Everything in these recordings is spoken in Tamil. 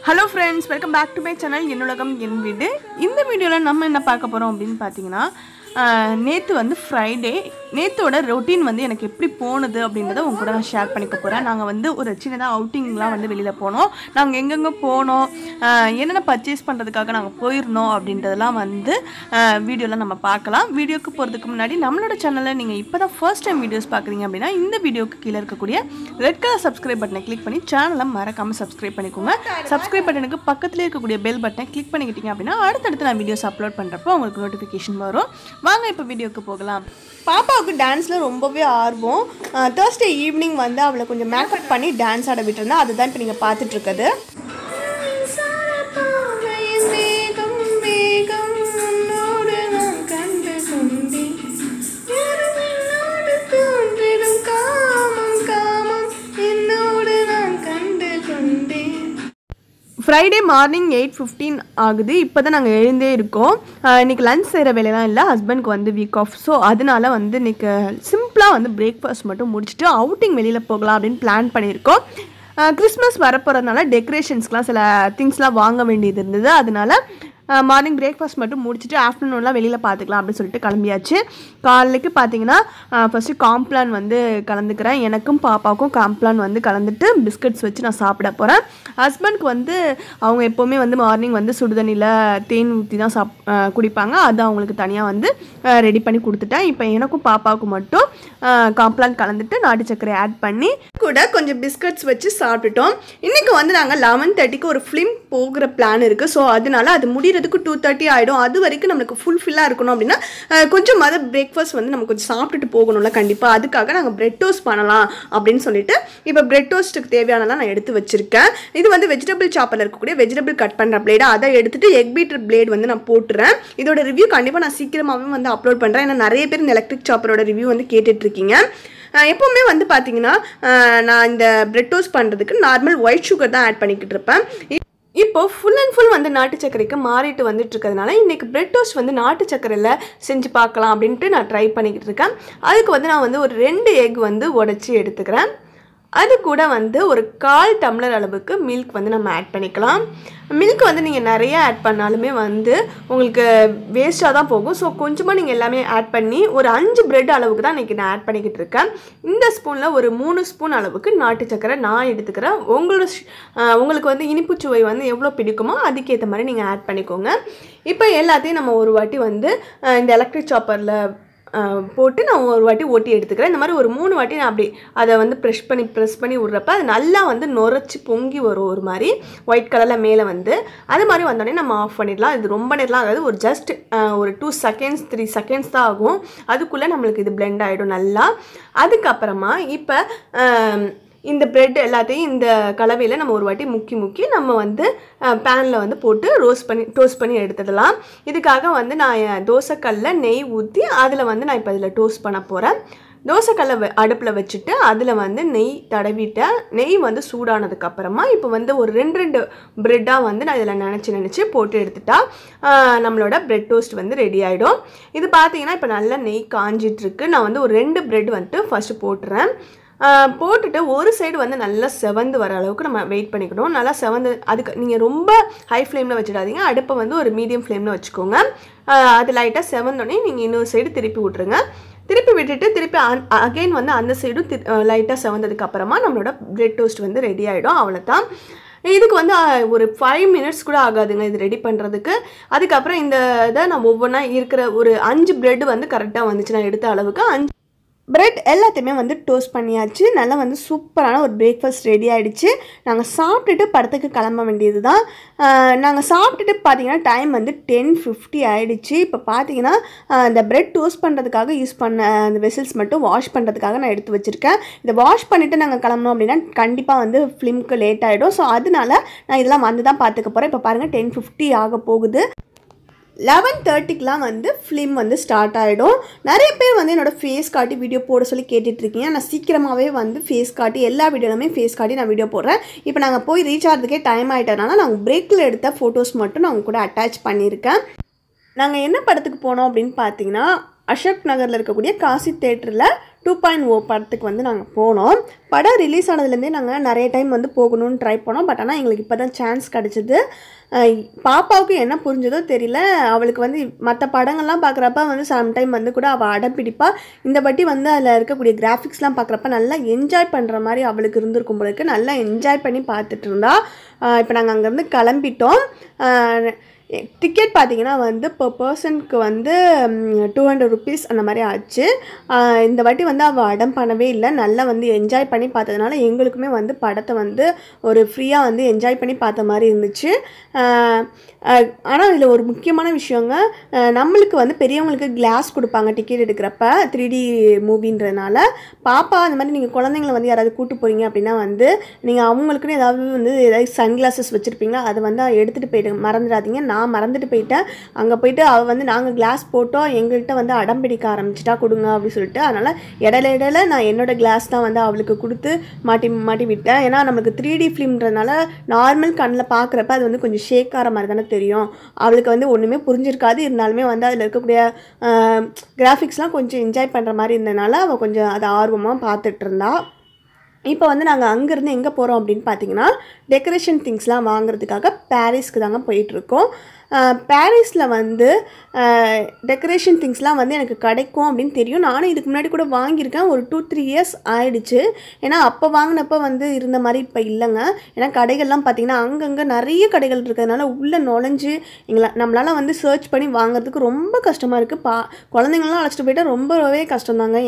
Hello friends, welcome back to my channel. என்னுலகம் என் வீடு. இந்த வீடியோல நம்ம என்ன பார்க்க போறோம் அப்படினு பாத்தீங்கன்னா நேத்து வந்து ஃப்ரைடே நேத்தோட ரொட்டீன் வந்து எனக்கு எப்படி போணுது அப்படிங்கறத உங்க கூட நான் ஷேர் பண்ணிக்க போறேன். நாங்க வந்து ஒரு சின்னதா அவுட்டிங்லாம் வந்து வெளியில போனோம். நாங்க எங்கங்க போனோம், என்னென்ன பர்ச்சேஸ் பண்றதுக்காக நாங்க போயிருந்தோம் அப்படின்றதெல்லாம் வந்து வீடியோல நம்ம பார்க்கலாம். வீடியோக்கு போறதுக்கு முன்னாடி நம்மளோட சேனலை நீங்க இப்போதான் ஃபர்ஸ்ட் டைம் வீடியோஸ் பார்க்குறீங்க அப்படின்னா இந்த வீடியோக்கு கீழே இருக்கக்கூடிய ரெட் கலர் சப்ஸ்கிரைப் பட்டனை கிளிக் பண்ணி சேனலை மறக்காம சப்ஸ்கிரைப் பண்ணிக்கோங்க. சப்ஸ்கிரைப் பட்டனுக்கு பக்கத்துல இருக்கக்கூடிய பெல் பட்டனை கிளிக் பண்ணிக்கிட்டீங்க அப்படின்னா அடுத்தடுத்து நான் வீடியோஸ் அப்லோட் பண்றப்போ உங்களுக்கு நோட்டிஃபிகேஷன் வரும். வாங்க இப்போ வீடியோக்கு போகலாம். பாப்பாவுக்கு டான்ஸ்ல ரொம்பவே ஆர்வம். Thursday ஈவினிங் வந்து அவளை கொஞ்சம் மேக்கப் பண்ணி டான்ஸ் ஆட விட்டுருந்தா அதுதான் இப்போ நீங்கள் பார்த்துட்டு இருக்குது. ஃப்ரைடே மார்னிங் 8:15 ஆகுது. இப்போ தான் நாங்கள் எழுந்தே இருக்கோம். இன்றைக்கி லன்ச் செய்கிற வேலையெல்லாம் இல்லை, ஹஸ்பண்ட்க்கு வந்து வீக் ஆஃப். ஸோ அதனால வந்து இன்றைக்கி சிம்பிளாக வந்து பிரேக்ஃபாஸ்ட் மட்டும் முடிச்சுட்டு அவுட்டிங் வெளியில் போகலாம் அப்படின்னு பிளான் பண்ணியிருக்கோம். கிறிஸ்மஸ் வரப்போகிறதுனால டெக்கரேஷன்ஸ்க்கெலாம் சில திங்ஸ்லாம் வாங்க வேண்டியது இருந்தது. அதனால மார்னிங் பிரேக்ஃபாஸ்ட் மட்டும் முடிச்சுட்டு ஆஃப்டர்நூன்லாம் வெளியில் பார்த்துக்கலாம் அப்படின்னு சொல்லிட்டு கிளம்பியாச்சு. காலைக்கு பார்த்தீங்கன்னா ஃபஸ்ட்டு காம்ப்ளான் வந்து கலந்துக்கிறேன். எனக்கும் பாப்பாவுக்கும் காம்ப்ளான் வந்து கலந்துட்டு பிஸ்கட்ஸ் வச்சு நான் சாப்பிட போகிறேன். ஹஸ்பண்ட்க்கு வந்து அவங்க எப்போவுமே வந்து மார்னிங் வந்து சுடுதண்ணியில் தேன் ஊற்றி தான் குடிப்பாங்க. அது அவங்களுக்கு தனியாக வந்து ரெடி பண்ணி கொடுத்துட்டேன். இப்போ எனக்கும் பாப்பாவுக்கும் மட்டும் காம்ப்ளான் கலந்துட்டு நாட்டு சர்க்கரை ஆட் பண்ணி கூட கொஞ்சம் பிஸ்கட்ஸ் வச்சு சாப்பிட்டுட்டோம். இன்றைக்கி வந்து நாங்கள் 11:30க்கு ஒரு ஃபிலிம் போகிற பிளான் இருக்குது. ஸோ அதனால அது முடிகிறதுக்கு 2:30 ஆகிடும். அது வரைக்கும் நம்மளுக்கு ஃபுல்ஃபில்லாக இருக்கணும் அப்படின்னா கொஞ்சம் பிரேக்ஃபாஸ்ட் வந்து நம்ம கொஞ்சம் சாப்பிட்டுட்டு போகணும்ல கண்டிப்பாக. அதுக்காக நாங்கள் பிரெட் டோஸ்ட் பண்ணலாம் அப்படின்னு சொல்லிட்டு இப்போ பிரெட் டோஸ்ட்டுக்கு தேவையானதான் நான் எடுத்து வச்சுருக்கேன். இது வந்து வெஜிடபிள் சாப்பரில் இருக்கக்கூடிய வெஜிடபிள் கட் பண்ணுற பிளேடு, அதை எடுத்துகிட்டு எக் பீட்டர் பிளேடு வந்து நான் போட்டுறேன். இதோட ரிவ்யூ கண்டிப்பாக நான் சீக்கிரமாகவே வந்து அப்லோட் பண்ணுறேன். ஏன்னா நிறைய பேர் இந்த எலக்ட்ரிக் சாப்பரோட ரிவ்யூ வந்து கேட்டுட்ருக்கீங்க. எப்போவுமே வந்து பார்த்தீங்கன்னா நான் இந்த பிரெட் டோஸ்ட் பண்ணுறதுக்கு நார்மல் ஒயிட் சுகர் தான் ஆட் பண்ணிக்கிட்டு இருப்பேன். இப்போது ஃபுல் அண்ட் ஃபுல் வந்து நாட்டு சர்க்கரைக்கு மாறிட்டு வந்துட்டு இருக்கிறதுனால இன்றைக்கி பிரெட் டோஸ்ட் வந்து நாட்டு சர்க்கரையில் செஞ்சு பார்க்கலாம் அப்படின்ட்டு நான் ட்ரை பண்ணிக்கிட்டு இருக்கேன். அதுக்கு வந்து நான் வந்து ஒரு 2 எக் வந்து உடச்சி எடுத்துக்கிறேன். அது கூட வந்து ஒரு 1/4 டம்ளர் அளவுக்கு மில்க் வந்து நம்ம ஆட் பண்ணிக்கலாம். மில்க் வந்து நீங்கள் நிறைய ஆட் பண்ணாலுமே வந்து உங்களுக்கு வேஸ்ட்டாக தான் போகும். ஸோ கொஞ்சமாக நீங்கள் எல்லாமே ஆட் பண்ணி ஒரு 5 பிரெட் அளவுக்கு தான் இன்றைக்கி நான் ஆட் பண்ணிக்கிட்டு இருக்கேன். இந்த ஸ்பூனில் ஒரு 3 ஸ்பூன் அளவுக்கு நாட்டு சர்க்கரை நான் எடுத்துக்கிறேன். உங்களுக்கு வந்து இனிப்பு சுவை வந்து எவ்வளோ பிடிக்குமோ அதுக்கேற்ற மாதிரி நீங்கள் ஆட் பண்ணிக்கோங்க. இப்போ எல்லாத்தையும் நம்ம ஒரு வாட்டி வந்து இந்த எலக்ட்ரிக் சாப்பரில் போட்டு நான் ஒரு வாட்டி ஓட்டி எடுத்துக்கிறேன். இந்த மாதிரி ஒரு 3 வாட்டி நான் அப்படி அதை வந்து ப்ரெஸ் பண்ணி விட்றப்ப அது நல்லா வந்து நுரைச்சி பொங்கி வரும். ஒரு மாதிரி ஒயிட் கலரில் மேலே வந்து அது மாதிரி வந்தோடனே நம்ம ஆஃப் பண்ணிடலாம். இது ரொம்ப நேரம்லாம் அதாவது ஒரு ஜஸ்ட் ஒரு 2 செகண்ட்ஸ் 3 செகண்ட்ஸ் தான் ஆகும். அதுக்குள்ளே நம்மளுக்கு இது பிளெண்ட் ஆகிடும் நல்லா. அதுக்கப்புறமா இப்போ இந்த பிரெட் எல்லாத்தையும் இந்த கலவையில் நம்ம ஒரு வாட்டி முக்கி நம்ம வந்து பேனில் வந்து போட்டு டோஸ்ட் பண்ணி எடுத்துடலாம். இதுக்காக வந்து நான் தோசைக்கல்லில் நெய் ஊற்றி அதில் வந்து நான் இப்போ இதில் டோஸ்ட் பண்ண போகிறேன். தோசைக்கல்லை அடுப்பில் வச்சுட்டு அதில் வந்து நெய் தடவிட்டேன். நெய் வந்து சூடானதுக்கப்புறமா இப்போ வந்து ஒரு 2 ப்ரெட்டாக வந்து நான் இதில் நினச்சி போட்டு எடுத்துட்டா நம்மளோட பிரெட் டோஸ்ட் வந்து ரெடி ஆகிடும். இது பார்த்தீங்கன்னா இப்போ நல்லா நெய் காஞ்சிட்ருக்கு. நான் வந்து ஒரு 2 ப்ரெட் வந்துட்டு ஃபஸ்ட்டு போட்டுறேன். போட்டுட்டு ஒரு சைடு வந்து நல்லா செவந்து வர அளவுக்கு நம்ம வெயிட் பண்ணிக்கணும். நல்லா செவந்து அதுக்கு நீங்கள் ரொம்ப ஹை ஃப்ளேமில் வச்சிடாதீங்க. அடுப்பை வந்து ஒரு மீடியம் ஃப்ளேமில் வச்சுக்கோங்க. அது லைட்டாக செவந்தோடனே நீங்கள் இன்னொரு சைடு திருப்பி விட்ருங்க. திருப்பி விட்டுட்டு திருப்பி அகெயின் வந்து அந்த சைடும் லைட்டாக செவந்ததுக்கு அப்புறமா நம்மளோட பிரெட் டோஸ்ட் வந்து ரெடி ஆகிடும். அவ்வளோதான். இதுக்கு வந்து ஒரு 5 மினிட்ஸ் கூட ஆகாதுங்க இது ரெடி பண்ணுறதுக்கு. அதுக்கப்புறம் இந்த இதை நான் ஒவ்வொன்றா இருக்கிற ஒரு 5 பிரெட் வந்து கரெக்டாக வந்துச்சு. நான் எடுத்த அளவுக்கு 5 பிரெட் எல்லாத்தையுமே வந்து டோஸ்ட் பண்ணியாச்சு. நல்லா வந்து சூப்பரான ஒரு பிரேக்ஃபாஸ்ட் ரெடி ஆகிடுச்சு. நாங்கள் சாப்பிட்டுட்டு படத்துக்கு கிளம்ப வேண்டியது தான். நாங்கள் சாப்பிட்டுட்டு பார்த்தீங்கன்னா டைம் வந்து 10:50 ஆகிடுச்சு. இப்போ பார்த்தீங்கன்னா இந்த பிரெட் டோஸ்ட் பண்ணுறதுக்காக யூஸ் பண்ண அந்த வெசல்ஸ் மட்டும் வாஷ் பண்ணுறதுக்காக நான் எடுத்து வச்சுருக்கேன். இதை வாஷ் பண்ணிவிட்டு நாங்கள் கிளம்பணும் அப்படின்னா கண்டிப்பாக வந்து ஃபிலிம்க்கு லேட் ஆகிடும். ஸோ அதனால நான் இதெல்லாம் வந்து தான் பார்த்துக்க போகிறேன். இப்போ பாருங்கள் 10:50 ஆக போகுது. 11:30க்குலாம் வந்து ஃபிலிம் வந்து ஸ்டார்ட் ஆகிடும். நிறைய பேர் வந்து என்னோடய ஃபேஸ் காட்டி வீடியோ போட சொல்லி கேட்டுட்ருக்கீங்க. நான் சீக்கிரமாகவே வந்து ஃபேஸ் காட்டி எல்லா வீடியோலுமே ஃபேஸ் காட்டி நான் வீடியோ போடுறேன். இப்போ நாங்கள் போய் ரீச் ஆகிறதுக்கே டைம் ஆகிட்டனால நாங்கள் பிரேக்கில் எடுத்த ஃபோட்டோஸ் மட்டும் நான் உங்க கூட அட்டாச் பண்ணியிருக்கேன். நாங்கள் என்ன படத்துக்கு போனோம் அப்படின்னு பார்த்தீங்கன்னா அசோக் நகரில் இருக்கக்கூடிய காசி தேட்டரில் 2.0 படத்துக்கு வந்து நாங்கள் போனோம். படம் ரிலீஸ் ஆனதுலேருந்தே நாங்கள் நிறைய டைம் வந்து போகணும்னு ட்ரை பண்ணோம். பட் ஆனால் எங்களுக்கு இப்போ தான் சான்ஸ் கிடச்சிது. பாப்பாவுக்கு என்ன புரிஞ்சதோ தெரியல, அவளுக்கு வந்து மற்ற படங்கள்லாம் பார்க்குறப்ப வந்து சம்டைம் வந்து கூட அவள் அடம் பிடிப்பா. இந்த வாட்டி வந்து அதில் இருக்கக்கூடிய கிராஃபிக்ஸ்லாம் பார்க்குறப்ப நல்லா என்ஜாய் பண்ணுற மாதிரி அவளுக்கு இருந்திருக்கும் போல நல்லா என்ஜாய் பண்ணி பார்த்துட்டு இருந்தா. இப்போ நாங்கள் அங்கேருந்து கிளம்பிட்டோம். டிக்கெட் பார்த்தீங்கன்னா வந்து per பர்சனுக்கு வந்து 200 ருபீஸ் அந்த மாதிரி ஆச்சு. இந்த வாட்டி வந்து அவள் அடம் பண்ணவே இல்லை, நல்லா வந்து என்ஜாய் பண்ணி பார்த்ததுனால எங்களுக்குமே வந்து படத்தை வந்து ஒரு ஃப்ரீயாக வந்து என்ஜாய் பண்ணி பார்த்த மாதிரி இருந்துச்சு. ஆனால் இதில் ஒரு முக்கியமான விஷயங்க, நம்மளுக்கு வந்து பெரியவங்களுக்கு கிளாஸ் கொடுப்பாங்க டிக்கெட் எடுக்கிறப்ப 3D மூவின்றதுனால. பாப்பா அந்த மாதிரி நீங்கள் குழந்தைங்களை வந்து யாராவது கூட்டு போகிறீங்க அப்படின்னா வந்து நீங்கள் அவங்களுக்குன்னு ஏதாவது சன்கிளாஸஸ் வச்சுருப்பீங்களா, அதை வந்து எடுத்துகிட்டு போயிட்டு மறந்துடாதீங்க. நான் மறந்துட்டு போயிட்டேன். அங்கே போயிட்டு அவள் வந்து நாங்கள் கிளாஸ் போட்டோம், எங்கள்கிட்ட வந்து அடம் பிடிக்க ஆரம்பிச்சிட்டா கொடுங்க அப்படின்னு சொல்லிட்டு. அதனால் இடையில நான் என்னோடய கிளாஸ் தான் வந்து அவளுக்கு கொடுத்து மாட்டி விட்டேன். ஏன்னா நமக்கு 3D ஃபிலிம்ன்றதுனால நார்மல் கண்ணில் பார்க்குறப்ப அது வந்து கொஞ்சம் ஷேக் ஆகிற மாதிரி தானே தெரியும். அவளுக்கு வந்து ஒன்றுமே புரிஞ்சிருக்காது. இருந்தாலுமே வந்து அதில் இருக்கக்கூடிய கிராஃபிக்ஸ்லாம் கொஞ்சம் என்ஜாய் பண்ணுற மாதிரி இருந்ததுனால அவள் கொஞ்சம் அதை ஆர்வமாக பார்த்துட்டு இருந்தா. இப்போ வந்து நாங்கள் அங்கேருந்து எங்கே போகிறோம் அப்படின்னு பார்த்தீங்கன்னா, டெக்கரேஷன் திங்ஸ்லாம் வாங்குறதுக்காக பாரிஸ்க்கு தாங்க போயிட்டுருக்கோம். பாரிஸில் வந்து டெக்கரேஷன் திங்ஸ்லாம் வந்து எனக்கு கிடைக்கும் அப்படின்னு தெரியும். நானும் இதுக்கு முன்னாடி கூட வாங்கியிருக்கேன். ஒரு 2-3 இயர்ஸ் ஆகிடுச்சு. ஏன்னா அப்போ வாங்கினப்போ வந்து இருந்த மாதிரி இப்போ இல்லைங்க. ஏன்னா கடைகள்லாம் பார்த்திங்கன்னா அங்கங்கே நிறைய கடைகள் இருக்கிறதுனால உள்ளே நுழைஞ்சு நம்மளால் வந்து சர்ச் பண்ணி வாங்குறதுக்கு ரொம்ப கஷ்டமாக இருக்குது. குழந்தைங்களாம் அழைச்சிட்டு போயிட்டால் ரொம்பவே கஷ்டம்தாங்க.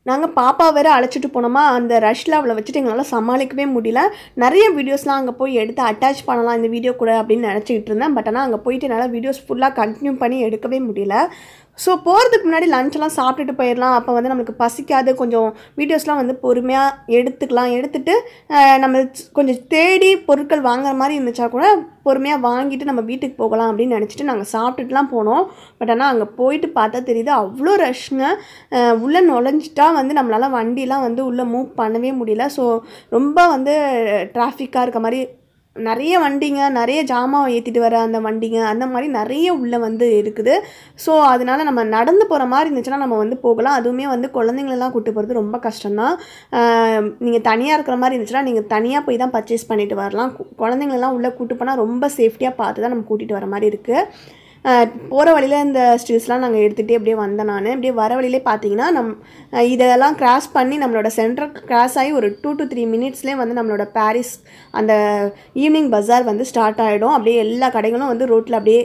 நாங்கள் பாப்பா வேறு அழைச்சிட்டு போனோமா, அந்த ரஷ்ல அவளை வச்சுட்டு எங்களால் சமாளிக்கவே முடியல. நிறைய வீடியோஸ்லாம் அங்கே போய் எடுத்து அட்டாச் பண்ணலாம் இந்த வீடியோ கூட அப்படின்னு நினச்சிக்கிட்டு இருந்தேன். பட் ஆனால் அங்கே போயிட்டு என்னால் வீடியோஸ் ஃபுல்லாக கண்டினியூ பண்ணி எடுக்கவே முடியல. ஸோ போகிறதுக்கு முன்னாடி லஞ்செல்லாம் சாப்பிட்டுட்டு போயிடலாம். அப்போ வந்து நம்மளுக்கு பசிக்காது. கொஞ்சம் வீடியோஸ்லாம் வந்து பொறுமையாக எடுத்துக்கலாம். எடுத்துகிட்டு நம்ம கொஞ்சம் தேடி பொருட்கள் வாங்குற மாதிரி இருந்துச்சா கூட பொறுமையாக வாங்கிட்டு நம்ம வீட்டுக்கு போகலாம் அப்படின்னு நினச்சிட்டு நாங்கள் சாப்பிட்டுட்டுலாம் போனோம். பட் ஆனால் அங்கே போயிட்டு பார்த்தா தெரியுது அவ்வளோ ரஷ்ங்க. உள்ளே நுழைஞ்சிட்டா வந்து நம்மளால் வண்டிலாம் வந்து உள்ளே மூவ் பண்ணவே முடியல. ஸோ ரொம்ப வந்து டிராஃபிக்காக இருக்க மாதிரி நிறைய வண்டிங்க, நிறைய ஜாமான் ஏற்றிட்டு வர அந்த வண்டிங்க, அந்த மாதிரி நிறைய உள்ளே வந்து இருக்குது. ஸோ அதனால் நம்ம நடந்து போகிற மாதிரி இருந்துச்சுன்னா நம்ம வந்து போகலாம். அதுவுமே வந்து குழந்தைங்களெல்லாம் கூப்பிட்டு போகிறது ரொம்ப கஷ்டம்தான். நீங்கள் தனியாக இருக்கிற மாதிரி இருந்துச்சுன்னா நீங்கள் தனியாக போய் தான் பர்ச்சேஸ் பண்ணிவிட்டு வரலாம். குழந்தைங்களெல்லாம் உள்ளே கூப்பிட்டு போனால் ரொம்ப சேஃப்டியாக பார்த்து தான் நம்ம கூட்டிகிட்டு வர மாதிரி இருக்குது. போகிற வழியில் இந்த ஸ்டில்ஸ்லாம் நாங்கள் எடுத்துகிட்டே அப்படியே வந்தேன். நான் அப்படியே வர வழியிலே பார்த்தீங்கன்னா இதெல்லாம் கிராஸ் பண்ணி நம்மளோட சென்டர் கிராஸ் ஆகி ஒரு 2 to 3 மினிட்ஸ்லேயே வந்து நம்மளோட பாரிஸ் அந்த ஈவினிங் பஜார் வந்து ஸ்டார்ட் ஆகிடும். அப்படியே எல்லா கடைகளும் வந்து ரோட்டில் அப்படியே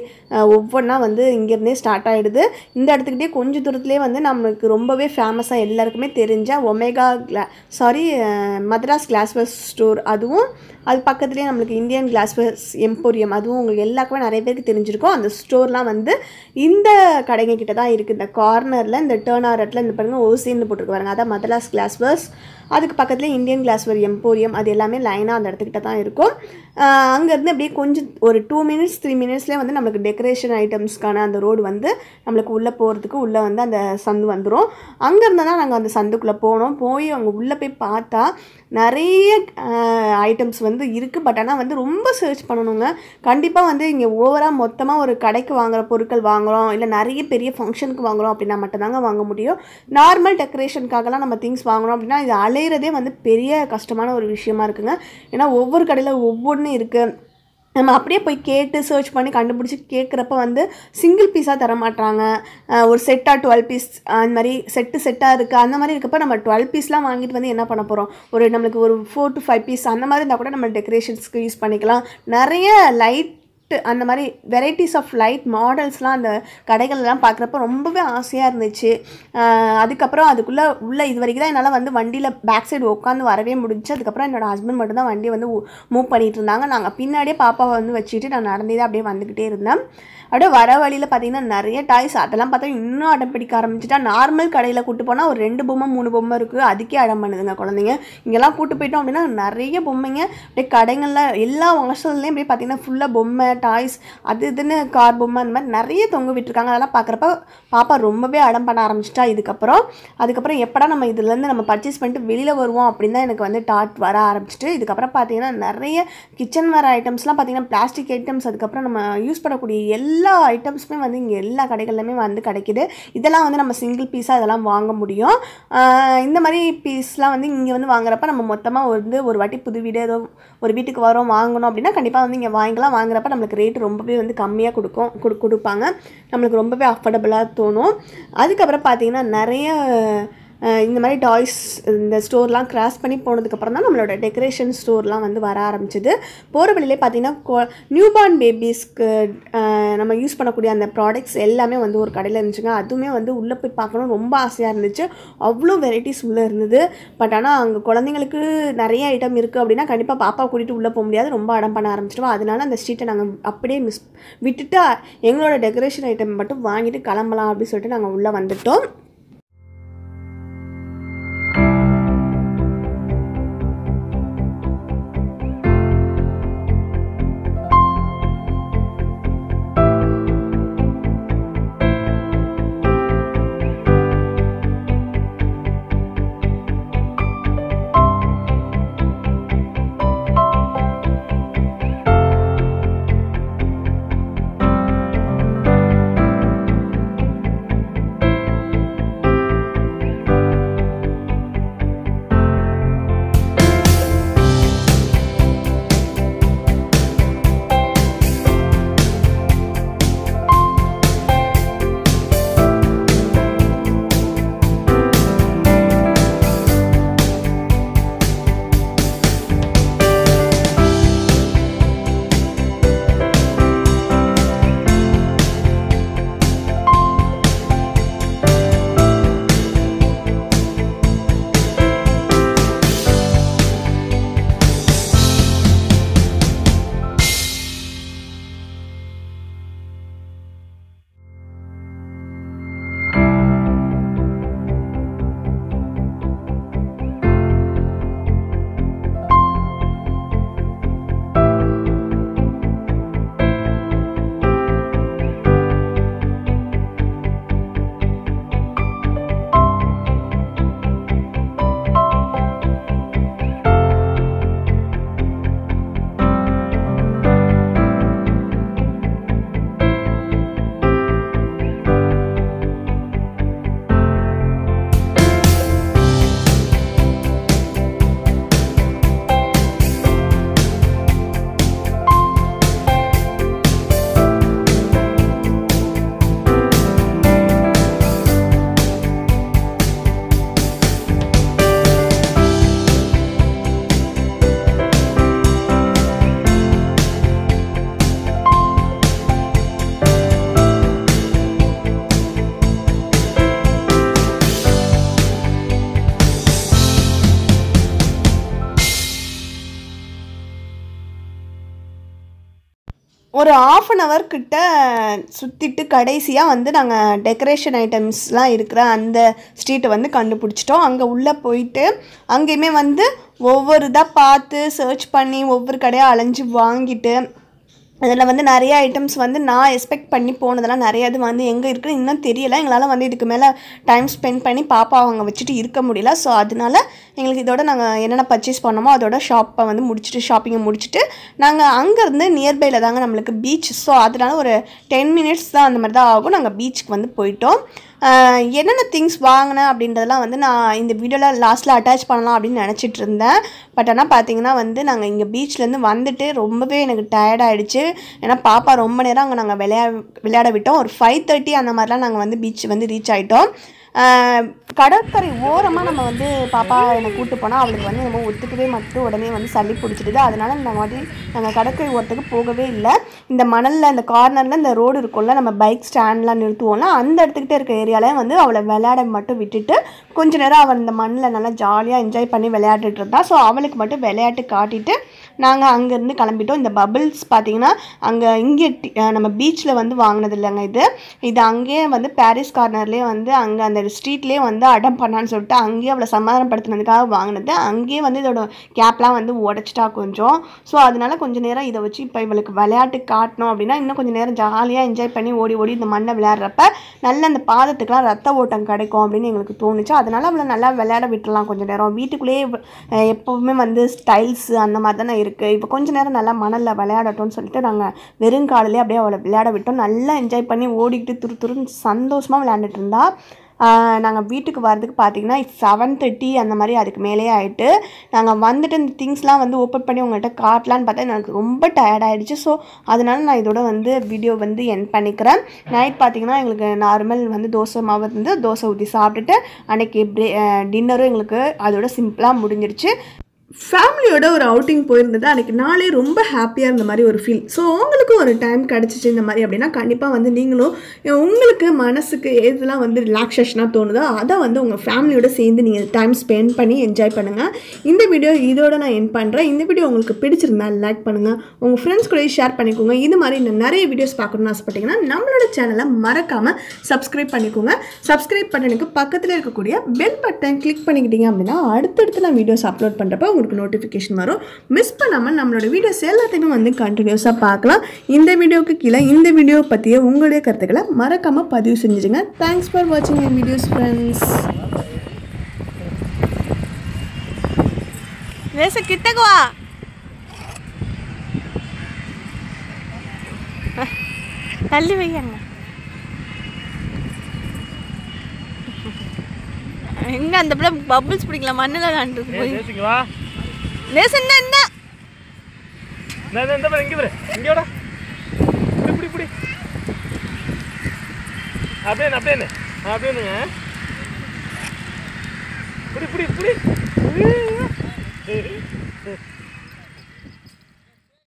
ஒவ்வொன்றா வந்து இங்கேருந்தே ஸ்டார்ட் ஆகிடுது. இந்த இடத்துக்கிட்டே கொஞ்சம் தூரத்துலேயே வந்து நம்மளுக்கு ரொம்பவே ஃபேமஸாக எல்லாருக்குமே தெரிஞ்ச மதராஸ் கிளாஸ்வேர் ஸ்டோர், அதுவும் அது பக்கத்துலேயே நம்மளுக்கு இந்தியன் கிளாஸ்வேர்ஸ் எம்போரியம், அதுவும் உங்களுக்கு எல்லாருக்குமே நிறைய பேருக்கு தெரிஞ்சிருக்கும். அந்த ஸ்டோர்லாம் வந்து இந்த கடைங்க கிட்ட தான் இருக்குது. இந்த கார்னரில் இந்த டேர்ன் ஆர் இடத்துல இந்த பாருங்க ஓசின்னு போட்டுருக்கு பாருங்க, அதான் மதராஸ் கிளாஸ்வேர்ஸ். அதுக்கு பக்கத்துலேயே இந்தியன் கிளாஸ்வேர் எம்போரியம், அது எல்லாமே லைனாக அந்த இடத்துக்கிட்ட தான் இருக்கும். அங்கேருந்து அப்படியே கொஞ்சம் ஒரு 2 minutes 3 minutesலேயே வந்து நம்மளுக்கு டெக்கரேஷன் ஐட்டம்ஸ்க்கான அந்த ரோடு வந்து நம்மளுக்கு உள்ளே போகிறதுக்கு உள்ளே வந்து அந்த சந்து வந்துடும். அங்கேருந்து தான் நாங்கள் அந்த சந்துக்குள்ளே போனோம். போய் அங்கே உள்ளே போய் பார்த்தா நிறைய ஐட்டம்ஸ் வந்து இருக்குது. பட் ஆனால் வந்து ரொம்ப சர்ச் பண்ணணுங்க. கண்டிப்பாக வந்து இங்கே ஓவராக மொத்தமாக ஒரு கடைக்கு வாங்குகிற பொருட்கள் வாங்குகிறோம், இல்லை நிறைய பெரிய ஃபங்க்ஷனுக்கு வாங்குகிறோம் அப்படின்னா மட்டும்தாங்க வாங்க முடியும். நார்மல் டெக்கரேஷனுக்காகலாம் நம்ம திங்ஸ் வாங்குகிறோம் அப்படின்னா இது அலையிறதே வந்து பெரிய கஷ்டமான ஒரு விஷயமா இருக்குங்க. ஏன்னா ஒவ்வொரு கடையில் ஒவ்வொன்று இருக்குது. நம்ம அப்படியே போய் கேட்டு சர்ச் பண்ணி கண்டுபிடிச்சி கேட்குறப்ப வந்து சிங்கிள் பீஸாக தர மாட்டாங்க. ஒரு செட்டாக 12 பீஸ் அந்த மாதிரி செட்டாக இருக்குது. அந்த மாதிரி இருக்கப்போ நம்ம 12 பீஸ்லாம் வாங்கிட்டு வந்து என்ன பண்ண போகிறோம்? நம்மளுக்கு ஒரு 4 to 5 பீஸ் அந்த மாதிரி இருந்தால் கூட நம்ம டெக்கரேஷன்ஸ்க்கு யூஸ் பண்ணிக்கலாம். நிறைய லைட் அந்த மாதிரி வெரைட்டிஸ் ஆஃப் லைட் மாடல்ஸ்லாம் அந்த கடைகள்லாம் பார்க்குறப்ப ரொம்பவே ஆசையாக இருந்துச்சு. அதுக்கப்புறம் அதுக்குள்ளே இது வரைக்கும் தான் என்னால் வந்து வண்டியில் பேக் சைடு உட்காந்து வரவே முடிஞ்சிச்சு. அதுக்கப்புறம் என்னோடய ஹஸ்பண்ட் மட்டும் தான் வண்டியை வந்து மூவ் பண்ணிகிட்டு இருந்தாங்க. நாங்கள் பின்னாடியே பாப்பாவை வந்து வச்சுக்கிட்டு நான் நடந்தே தான் அப்படியே வந்துக்கிட்டே இருந்தேன். அப்படியே வர வழியில் பார்த்திங்கன்னா நிறைய டாய்ஸ், அதெல்லாம் பார்த்தா இன்னும் அடம் பிடிக்க ஆரம்பிச்சிட்டா. நார்மல் கடையில் கூட்டு போனால் ஒரு 2 பொம்மை 3 பொம்மை இருக்குது, அதுக்கே அடம் பண்ணுதுங்க குழந்தைங்க. இங்கெல்லாம் கூட்டு போயிட்டோம் அப்படின்னா நிறைய பொம்மைங்க. அப்படியே கடைகளில் எல்லா வாசல்லையும் அப்படியே பார்த்திங்கன்னா ஃபுல்லாக பொம்மை டாய்ஸ் அது இதுன்னு கார் பொம்மை அந்த மாதிரி நிறைய தொங்க விட்டுருக்காங்க. அதெல்லாம் பார்க்குறப்ப பாப்பா ரொம்பவே அடம் பண்ண ஆரம்பிச்சிட்டா. அதுக்கப்புறம் எப்படா நம்ம இதுலேருந்து நம்ம பர்ச்சேஸ் பண்ணிட்டு வெளியில் வருவோம் அப்படின்னு தான் எனக்கு வந்து தாட் வர ஆரம்பிச்சிட்டு. இதுக்கப்புறம் பார்த்தீங்கன்னா நிறைய கிச்சன் வேர் ஐட்டம்ஸ்லாம் பார்த்தீங்கன்னா பிளாஸ்டிக் ஐட்டம்ஸ், அதுக்கப்புறம் நம்ம யூஸ் பண்ணக்கூடிய எல்லா ஐட்டம்ஸுமே வந்து இங்கே எல்லா கடைகள்லையுமே வந்து கிடைக்கிது. இதெல்லாம் வந்து நம்ம சிங்கிள் பீஸாக இதெல்லாம் வாங்க முடியும். இந்த மாதிரி பீஸ்லாம் வந்து இங்கே வந்து வாங்குறப்ப நம்ம மொத்தமாக வந்து ஒரு வாட்டி புது வீடு ஏதோ ஒரு வீட்டுக்கு வரோம் வாங்கணும் அப்படின்னா கண்டிப்பாக வந்து இங்கே வாங்கிக்கலாம். வாங்குறப்ப நம்மளுக்கு ரேட்டு ரொம்பவே வந்து கம்மியாக கொடுப்பாங்க. நம்மளுக்கு ரொம்பவே அஃபோர்டபுளாக தோணும். அதுக்கப்புறம் பார்த்திங்கன்னா நிறைய இந்த மாதிரி டாய்ஸ் இந்த ஸ்டோர்லாம் கிராஸ் பண்ணி போனதுக்கப்புறம் தான் நம்மளோட டெக்கரேஷன் ஸ்டோர்லாம் வந்து வர ஆரம்பிச்சிது. போகிற வழியிலே பார்த்திங்கன்னா நியூபார்ன் பேபிஸ்க்கு நம்ம யூஸ் பண்ணக்கூடிய அந்த ப்ராடக்ட்ஸ் எல்லாமே வந்து ஒரு கடையில் இருந்துச்சுங்க. அதுவுமே வந்து உள்ளே போய் பார்க்கணும் ரொம்ப ஆசையாக இருந்துச்சு. அவ்வளோ வெரைட்டிஸ் உள்ளே இருந்தது. பட் ஆனால் அங்கே குழந்தைங்களுக்கு நிறைய ஐட்டம் இருக்குது அப்படின்னா கண்டிப்பாக பாப்பா கூட்டிகிட்டு உள்ளே போக முடியாது, ரொம்ப அடம் பண்ண ஆரம்பிச்சிடுவோம். அதனால அந்த ஸ்ட்ரீட்டை நாங்கள் அப்படியே விட்டுட்டு எங்களோட டெக்கரேஷன் ஐட்டம் மட்டும் வாங்கிட்டு கிளம்பலாம் அப்படின்னு சொல்லிட்டு நாங்கள் உள்ளே வந்துட்டோம். ஒரு 1/2 hour கிட்ட சுற்றிட்டு கடைசியாக வந்து நாங்கள் டெக்கரேஷன் ஐட்டம்ஸ்லாம் இருக்கிற அந்த ஸ்ட்ரீட்டை வந்து கண்டுபிடிச்சிட்டோம். அங்கே உள்ளே போயிட்டு அங்கேயுமே வந்து ஒவ்வொரு இதாக பார்த்து சர்ச் பண்ணி ஒவ்வொரு கடையாக அலைஞ்சு வாங்கிட்டு அதில் வந்து நிறைய ஐட்டம்ஸ் வந்து நான் எக்ஸ்பெக்ட் பண்ணி போனதெல்லாம் நிறைய இது வந்து எங்கே இருக்குன்னு இன்னும் தெரியலை. எங்களால் வந்து இதுக்கு மேலே டைம் ஸ்பெண்ட் பண்ணி பாப்பா அவங்க வச்சுட்டு இருக்க முடியல. ஸோ அதனால எங்களுக்கு இதோட நாங்கள் என்னென்ன பர்ச்சேஸ் பண்ணோமோ அதோட ஷாப்பிங்கை முடிச்சுட்டு நாங்கள் அங்கேருந்து நியர்பையில் தாங்க நம்மளுக்கு பீச். ஸோ அதனால ஒரு 10 minutes தான் அந்த மாதிரி தான் ஆகும். நாங்கள் பீச்சுக்கு வந்து போயிட்டோம். என்னென்ன திங்ஸ் வாங்கினேன் அப்படின்றதெல்லாம் வந்து நான் இந்த வீடியோவில் லாஸ்ட்டில் அட்டாச் பண்ணலாம் அப்படின்னு நினச்சிட்டு இருந்தேன். பட் ஆனால் பார்த்தீங்கன்னா வந்து நாங்கள் இங்கே பீச்லேருந்து வந்துட்டு ரொம்பவே எனக்கு டயர்டாகிடுச்சு. ஏன்னா பாப்பா ரொம்ப நேரம் அங்கே நாங்கள் விளையாட விட்டோம். ஒரு 5:30 அந்த மாதிரிலாம் நாங்கள் வந்து பீச் வந்து ரீச் ஆகிட்டோம். கடற்கரை ஓரமாக நம்ம வந்து பாப்பா என்னை கூப்பிட்டு போனால் அவளுக்கு வந்து நம்ம ஒத்துக்கவே மட்டும் உடனே வந்து சளி பிடிச்சிடுது. அதனால நாங்கள் கடற்கரை ஓரத்துக்கு போகவே இல்லை. இந்த மணலில் இந்த கார்னரில் இந்த ரோடு இருக்கும்ல, நம்ம பைக் ஸ்டாண்ட்லாம் நிறுத்துவோம்ல, அந்த இடத்துக்கிட்டே இருக்க ஏரியாவில் வந்து அவளை விளையாட மட்டும் விட்டுட்டு கொஞ்ச நேரம் அவள் இந்த மண்ணில் நல்லா ஜாலியாக என்ஜாய் பண்ணி விளையாட்டுட்டு இருந்தா. ஸோ அவளுக்கு மட்டும் விளையாட்டு காட்டிட்டு நாங்கள் அங்கேருந்து கிளம்பிட்டோம். இந்த பபிள்ஸ் பார்த்தீங்கன்னா இங்கே நம்ம பீச்சில் வந்து வாங்கினது இல்லைங்க. இது அங்கேயே வந்து பாரிஸ் கார்னர்லேயே வந்து அங்கே அந்த ஸ்ட்ரீட்லேயே வந்து அடம் பண்ணான்னு சொல்லிட்டு அங்கேயே அவளை சமாதானப்படுத்தினதுக்காக வாங்கினது. அங்கேயே வந்து இதோட கேப்லாம் வந்து உடச்சிட்டா கொஞ்சம். ஸோ அதனால கொஞ்சம் நேரம் இதை வச்சு இப்போ இவளுக்கு விளையாட்டு காட்டணும் அப்படின்னா இன்னும் கொஞ்சம் நேரம் ஜாலியாக என்ஜாய் பண்ணி ஓடி ஓடி இந்த மண்ணை விளையாடுறப்ப நல்ல அந்த பாதத்துக்கெலாம் ரத்த ஓட்டம் கிடைக்கும் அப்படின்னு எங்களுக்கு தோணுச்சு. அதனால அவளை நல்லா விளையாட விட்டுடலாம் கொஞ்சம் நேரம். வீட்டுக்குள்ளேயே எப்போவுமே வந்து ஸ்டைல்ஸு அந்த மாதிரி தானே இருக்குது. இப்போ கொஞ்சம் நேரம் நல்லா மணலில் விளையாடட்டும்னு சொல்லிட்டு நாங்கள் வெறுங்காலிலே அப்படியே அவளை விளையாட விட்டோம். நல்லா என்ஜாய் பண்ணி ஓடிக்கிட்டு துருன்னு சந்தோஷமாக விளையாண்டுட்டு இருந்தா. நாங்கள் வீட்டுக்கு வரதுக்கு பார்த்தீங்கன்னா 7:30 அந்த மாதிரி அதுக்கு மேலேயே ஆகிட்டு நாங்கள் வந்துட்டு இந்த திங்ஸ்லாம் வந்து ஓப்பன் பண்ணி உங்கள்கிட்ட காட்டலான்னு பார்த்தா எனக்கு ரொம்ப டயர்ட் ஆகிடுச்சு. ஸோ அதனால நான் இதோட வந்து வீடியோ வந்து என் பண்ணிக்கிறேன். நைட் பார்த்தீங்கன்னா எங்களுக்கு நார்மல் வந்து தோசை மாவு இருந்து தோசை ஊற்றி சாப்பிட்டுட்டு அன்றைக்கி டின்னரும் எங்களுக்கு அதோட சிம்பிளாக முடிஞ்சிருச்சு. ஃபேமிலியோட ஒரு அவுட்டிங் போயிருந்தது. அன்றைக்கி நாளே ரொம்ப ஹாப்பியாக இருந்த மாதிரி ஒரு ஃபீல். ஸோ உங்களுக்கும் ஒரு டைம் கிடச்சிச்சு இந்த மாதிரி அப்படின்னா கண்டிப்பாக வந்து நீங்களும் உங்களுக்கு மனசுக்கு எதுலாம் வந்து ரிலாக்ஸேஷனாக தோணுதோ அதை வந்து உங்கள் ஃபேமிலியோட சேர்ந்து நீங்கள் டைம் ஸ்பெண்ட் பண்ணி என்ஜாய் பண்ணுங்கள். இந்த வீடியோ இதோட நான் என் பண்ணுறேன். இந்த வீடியோ உங்களுக்கு பிடிச்சிருந்தா லைக் பண்ணுங்கள், உங்கள் ஃப்ரெண்ட்ஸ் கூட ஷேர் பண்ணிக்கோங்க. இது மாதிரி இன்னும் நிறைய வீடியோஸ் பார்க்கணுன்னு ஆசைப்பட்டீங்கன்னா நம்மளோட சேனலை மறக்காமல் சப்ஸ்கிரைப் பண்ணிக்கோங்க. சப்ஸ்கிரைப் பண்ணனுக்கு பக்கத்தில் இருக்கக்கூடிய பெல் பட்டன் கிளிக் பண்ணிக்கிட்டீங்க அப்படின்னா அடுத்தடுத்து நான் வீடியோஸ் அப்லோட் பண்ணுறப்ப உங்களுக்கு நோட்டிஃபிகேஷன் வரும். மிஸ் பண்ணாமல் நம்மளோட வீடியோஸ் எல்லாத்தையுமே வந்து கண்டினியூஸாக பார்க்கலாம். இந்த வீடியோவுக்கு கீழே இந்த வீடியோ பற்றிய உங்களுடைய கருத்துக்களை மறக்காமல் பதிவு செஞ்சுடுங்க. தேங்க்ஸ் ஃபார் வாட்சிங் மை வீடியோஸ் ஃப்ரெண்ட்ஸ். கிட்டக்கு வா. தள்ளி வையாங்க. எங்க அந்த பிள்ளை பபிள்ஸ் பிடிக்கல மண்ணில் விளாண்டு போய் நேசன் என்ன இந்த பாரு இங்க பாரு இங்கோட புடி புடி அப்படியே புடி புடி